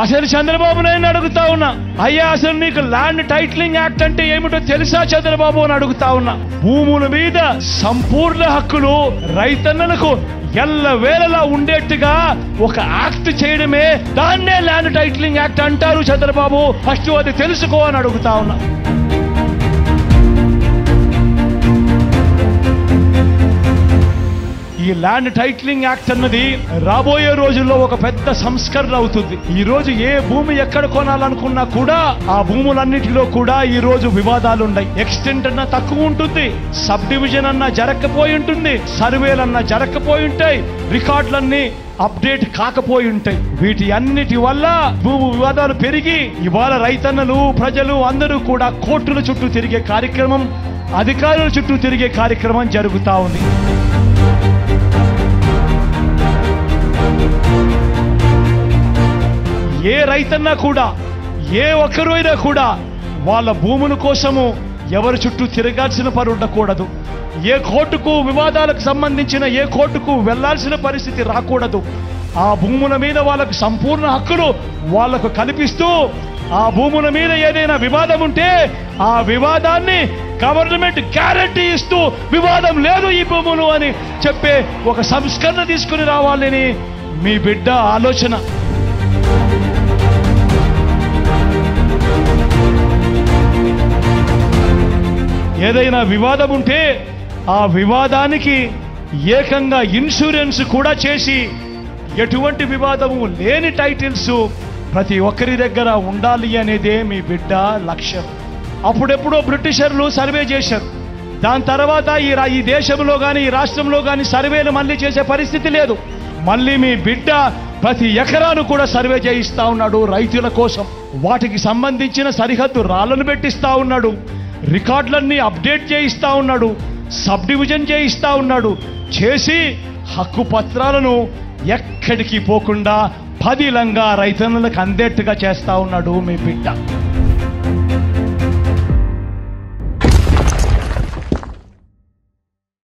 అసలు చంద్రబాబు నాయుడు అడుగుతా ఉన్నా, అయ్యా అసలు నీకు ల్యాండ్ టైటిలింగ్ యాక్ట్ అంటే ఏమిటో తెలుసా చంద్రబాబు అని అడుగుతా ఉన్నా. భూముల మీద సంపూర్ణ హక్కులు రైతన్నలకు ఎల్లవేళలా ఉండేట్టుగా ఒక యాక్ట్ చేయడమే, దాన్నే ల్యాండ్ టైటిలింగ్ యాక్ట్ అంటారు చంద్రబాబు. ఫస్ట్ అది తెలుసుకో అని అడుగుతా ఉన్నా. ఈ ల్యాండ్ టైటిలింగ్ యాక్ట్ అన్నది రాబోయే రోజుల్లో ఒక పెద్ద సంస్కరణ అవుతుంది. ఈ రోజు ఏ భూమి ఎక్కడ కొనాలనుకున్నా కూడా ఆ భూములన్నిటిలో కూడా ఈ రోజు వివాదాలు ఉన్నాయి. ఎక్స్టెంట్ అన్నా తక్కువ ఉంటుంది, సబ్ డివిజన్ అన్నా జరగకపోయి ఉంటుంది, సర్వేలన్నా జరగకపోయి ఉంటాయి, రికార్డులన్నీ అప్డేట్ కాకపోయి ఉంటాయి. వీటి అన్నిటి వల్ల భూమి వివాదాలు పెరిగి ఇవాళ రైతన్నలు ప్రజలు అందరూ కూడా కోర్టుల చుట్టూ తిరిగే కార్యక్రమం, అధికారుల చుట్టూ తిరిగే కార్యక్రమం జరుగుతా ఉంది. ఏ రైతన్నా కూడా, ఏ ఒక్కరు అయినా కూడా వాళ్ళ భూముల కోసము ఎవరి చుట్టూ తిరగాల్సిన పని ఉండకూడదు. ఏ కోర్టుకు వివాదాలకు సంబంధించిన ఏ కోర్టుకు వెళ్లాల్సిన పరిస్థితి రాకూడదు. ఆ భూముల మీద వాళ్ళకు సంపూర్ణ హక్కులు వాళ్లకు కల్పిస్తూ, ఆ భూముల మీద ఏదైనా వివాదం ఉంటే ఆ వివాదాన్ని గవర్నమెంట్ గ్యారంటీ ఇస్తూ వివాదం లేదు ఈ భూములు అని చెప్పే ఒక సంస్కరణ తీసుకుని రావాలని మీ బిడ్డ ఆలోచన. ఏదైనా వివాదం ఉంటే ఆ వివాదానికి ఏకంగా ఇన్సూరెన్స్ కూడా చేసి ఎటువంటి వివాదము లేని టైటిల్స్ ప్రతి ఒక్కరి దగ్గర ఉండాలి అనేదే మీ బిడ్డ లక్ష్యం. అప్పుడెప్పుడో బ్రిటిషర్లు సర్వే చేశారు. దాని తర్వాత ఈ దేశంలో కానీ ఈ రాష్ట్రంలో కానీ సర్వేలు మళ్ళీ చేసే పరిస్థితి లేదు. మళ్ళీ మీ బిడ్డ ప్రతి ఎకరాను కూడా సర్వే చేయిస్తా ఉన్నాడు రైతుల కోసం. వాటికి సంబంధించిన సరిహద్దు రాళ్లను పెట్టిస్తా ఉన్నాడు, రికార్డులన్నీ అప్డేట్ చేయిస్తా ఉన్నాడు, సబ్ డివిజన్ చేయిస్తా ఉన్నాడు. చేసి హక్కు పత్రాలను ఎక్కడికి పోకుండా పదిలంగా రైతన్నులకు అందేట్టుగా చేస్తా ఉన్నాడు మీ బిడ్డ.